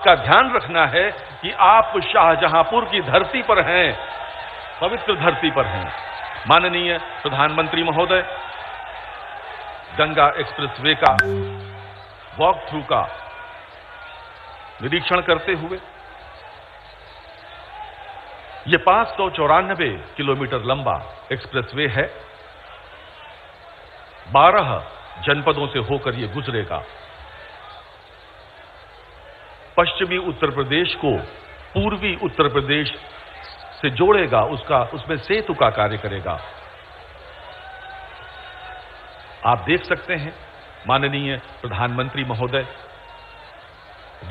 का ध्यान रखना है कि आप शाहजहांपुर की धरती पर हैं, पवित्र धरती पर हैं। माननीय प्रधानमंत्री महोदय, गंगा एक्सप्रेसवे का वॉक थ्रू का निरीक्षण करते हुए ये 594 किलोमीटर लंबा एक्सप्रेसवे है, 12 जनपदों से होकर यह गुजरेगा। पश्चिमी उत्तर प्रदेश को पूर्वी उत्तर प्रदेश से जोड़ेगा, उसमें सेतु का कार्य करेगा। आप देख सकते हैं माननीय प्रधानमंत्री महोदय,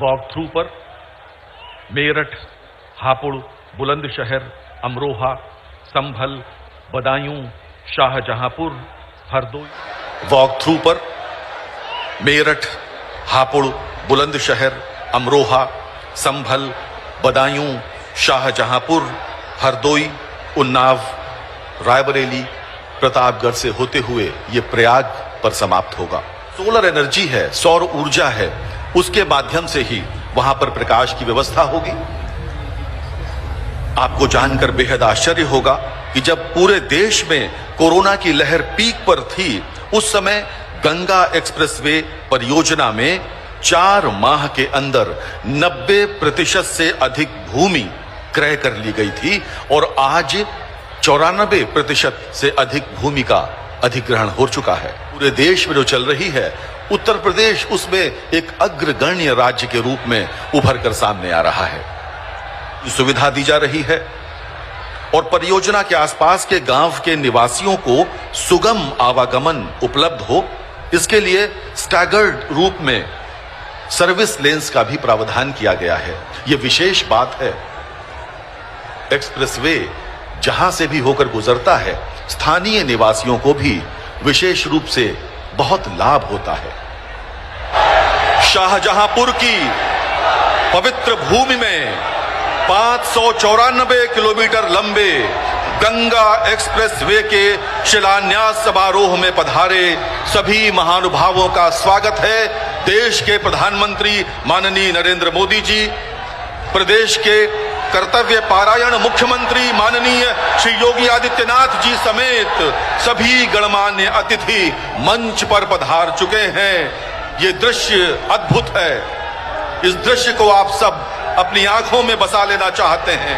वॉक थ्रू पर मेरठ, हापुड़, बुलंदशहर, अमरोहा, संभल, बदायूं, शाहजहांपुर, हरदोई। वॉक थ्रू पर मेरठ, हापुड़, बुलंदशहर, अमरोहा, संभल, बदायूं, शाहजहांपुर, हरदोई, उन्नाव, रायबरेली, प्रतापगढ़ से होते हुए ये प्रयाग पर समाप्त होगा। सोलर एनर्जी है, सौर ऊर्जा है, उसके माध्यम से ही वहां पर प्रकाश की व्यवस्था होगी। आपको जानकर बेहद आश्चर्य होगा कि जब पूरे देश में कोरोना की लहर पीक पर थी, उस समय गंगा एक्सप्रेसवे परियोजना में 4 माह के अंदर 90% से अधिक भूमि क्रय कर ली गई थी और आज 94% से अधिक भूमि का अधिग्रहण हो चुका है। पूरे देश में जो चल रही है, उत्तर प्रदेश उसमें एक अग्रगण्य राज्य के रूप में उभर कर सामने आ रहा है। सुविधा दी जा रही है और परियोजना के आसपास के गांव के निवासियों को सुगम आवागमन उपलब्ध हो, इसके लिए स्टैगर्ड रूप में सर्विस लेन्स का भी प्रावधान किया गया है। यह विशेष बात है। एक्सप्रेसवे जहां से भी होकर गुजरता है, स्थानीय निवासियों को भी विशेष रूप से बहुत लाभ होता है। शाहजहांपुर की पवित्र भूमि में 594 किलोमीटर लंबे गंगा एक्सप्रेसवे के शिलान्यास समारोह में पधारे सभी महानुभावों का स्वागत है। देश के प्रधानमंत्री माननीय नरेंद्र मोदी जी, प्रदेश के कर्तव्य पारायण मुख्यमंत्री माननीय श्री योगी आदित्यनाथ जी समेत सभी गणमान्य अतिथि मंच पर पधार चुके हैं। ये दृश्य अद्भुत है। इस दृश्य को आप सब अपनी आंखों में बसा लेना चाहते हैं।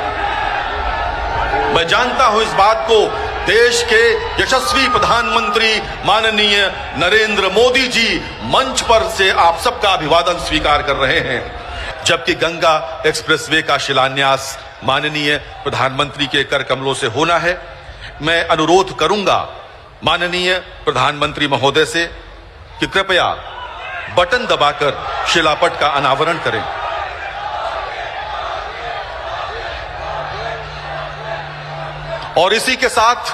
मैं जानता हूं इस बात को देश के यशस्वी प्रधानमंत्री माननीय नरेंद्र मोदी जी मंच पर से आप सबका अभिवादन स्वीकार कर रहे हैं। जबकि गंगा एक्सप्रेसवे का शिलान्यास माननीय प्रधानमंत्री के कर कमलों से होना है, मैं अनुरोध करूंगा माननीय प्रधानमंत्री महोदय से कि कृपया बटन दबाकर शिलापट का अनावरण करें। और इसी के साथ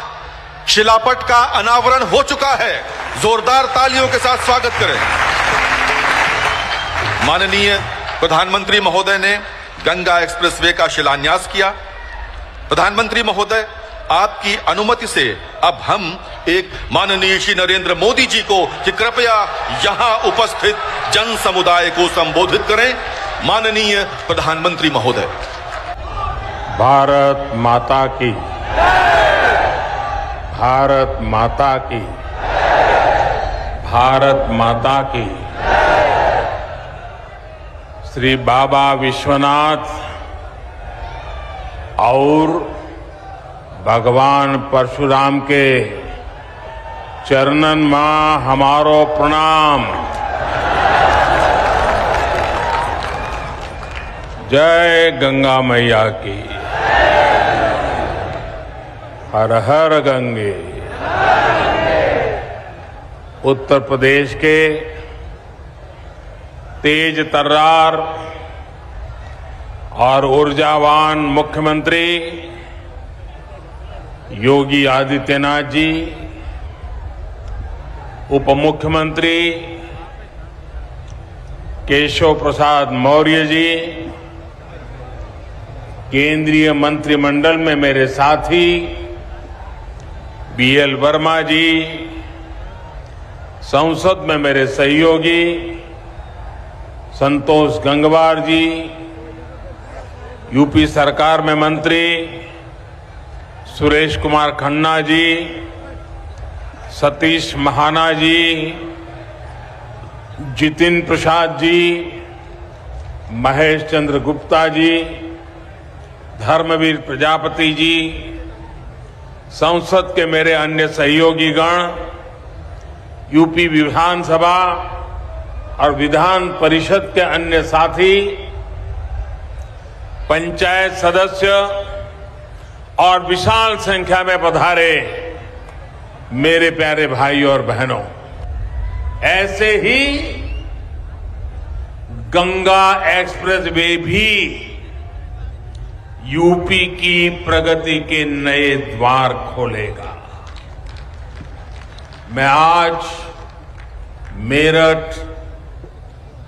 शिलापट का अनावरण हो चुका है। जोरदार तालियों के साथ स्वागत करें। माननीय प्रधानमंत्री महोदय ने गंगा एक्सप्रेसवे का शिलान्यास किया। प्रधानमंत्री महोदय, आपकी अनुमति से अब हम एक माननीय श्री नरेंद्र मोदी जी को कि कृपया यहां उपस्थित जन समुदाय को संबोधित करें। माननीय प्रधानमंत्री महोदय। भारत माता की, भारत माता की, भारत माता की। श्री बाबा विश्वनाथ और भगवान परशुराम के चरणन मां हमारो प्रणाम। जय गंगा मैया की। हर हर गंगे। उत्तर प्रदेश के तेज तर्रार और ऊर्जावान मुख्यमंत्री योगी आदित्यनाथ जी, उप मुख्यमंत्री केशव प्रसाद मौर्य जी, केंद्रीय मंत्रिमंडल में मेरे साथी बीएल वर्मा जी, संसद में मेरे सहयोगी संतोष गंगवार जी, यूपी सरकार में मंत्री सुरेश कुमार खन्ना जी, सतीश महाना जी, जितिन प्रसाद जी, महेश चंद्र गुप्ता जी, धर्मवीर प्रजापति जी, संसद के मेरे अन्य सहयोगी गण, यूपी विधानसभा और विधान परिषद के अन्य साथी, पंचायत सदस्य और विशाल संख्या में पधारे मेरे प्यारे भाई और बहनों, ऐसे ही गंगा एक्सप्रेस वे भी यूपी की प्रगति के नए द्वार खोलेगा। मैं आज मेरठ,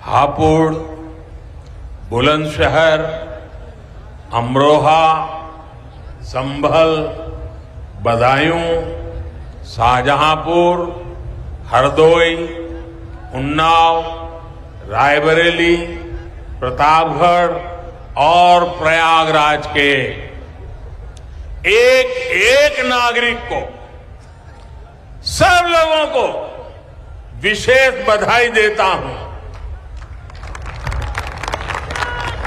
हापुड़, बुलंदशहर, अमरोहा, संभल, बदायूं, शाहजहांपुर, हरदोई, उन्नाव, रायबरेली, प्रतापगढ़ और प्रयागराज के एक एक नागरिक को, सब लोगों को विशेष बधाई देता हूं।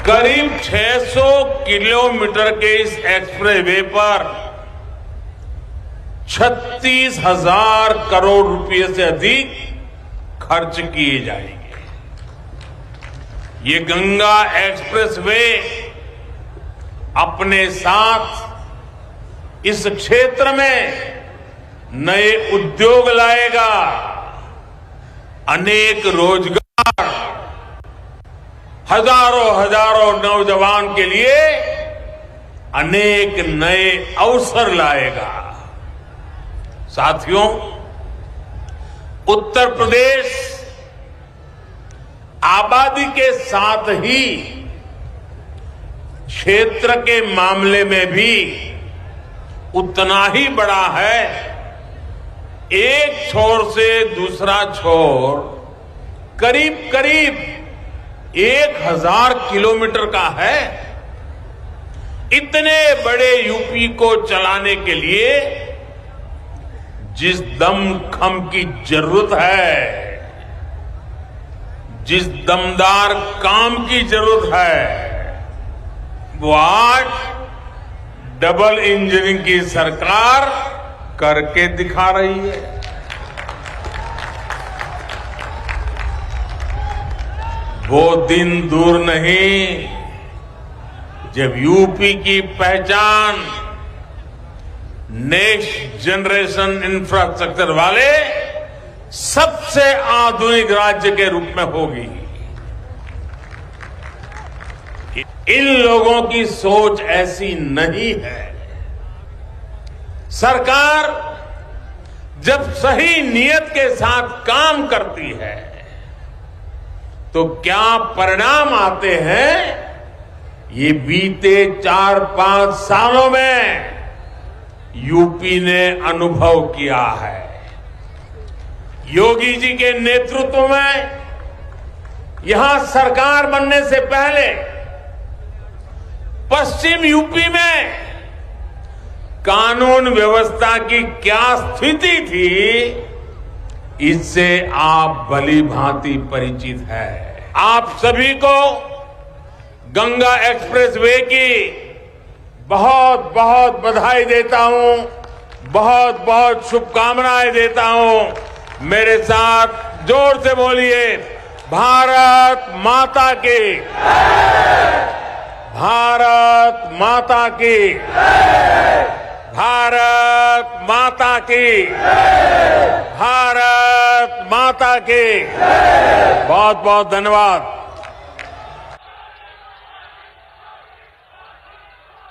करीब 600 किलोमीटर के इस एक्सप्रेसवे पर 36,000 करोड़ रुपए से अधिक खर्च किए जाएंगे। ये गंगा एक्सप्रेसवे अपने साथ इस क्षेत्र में नए उद्योग लाएगा, अनेक रोजगार, हजारों नौजवान के लिए अनेक नए अवसर लाएगा। साथियों, उत्तर प्रदेश आबादी के साथ ही क्षेत्र के मामले में भी उतना ही बड़ा है। एक छोर से दूसरा छोर करीब करीब 1000 किलोमीटर का है। इतने बड़े यूपी को चलाने के लिए जिस दमखम की जरूरत है, जिस दमदार काम की जरूरत है, वो आज डबल इंजनिंग की सरकार करके दिखा रही है। वो दिन दूर नहीं जब यूपी की पहचान नेक्स्ट जनरेशन इंफ्रास्ट्रक्चर वाले सबसे आधुनिक राज्य के रूप में होगी। इन लोगों की सोच ऐसी नहीं है। सरकार जब सही नियत के साथ काम करती है तो क्या परिणाम आते हैं, ये बीते 4-5 सालों में यूपी ने अनुभव किया है। योगी जी के नेतृत्व में यहां सरकार बनने से पहले पश्चिम यूपी में कानून व्यवस्था की क्या स्थिति थी, इससे आप भली भांति परिचित हैं। आप सभी को गंगा एक्सप्रेस वे की बहुत बहुत बधाई देता हूं, बहुत बहुत शुभकामनाएं देता हूं। मेरे साथ जोर से बोलिए, भारत माता की, भारत माता की, भारत माता की, भारत माता की। बहुत बहुत धन्यवाद।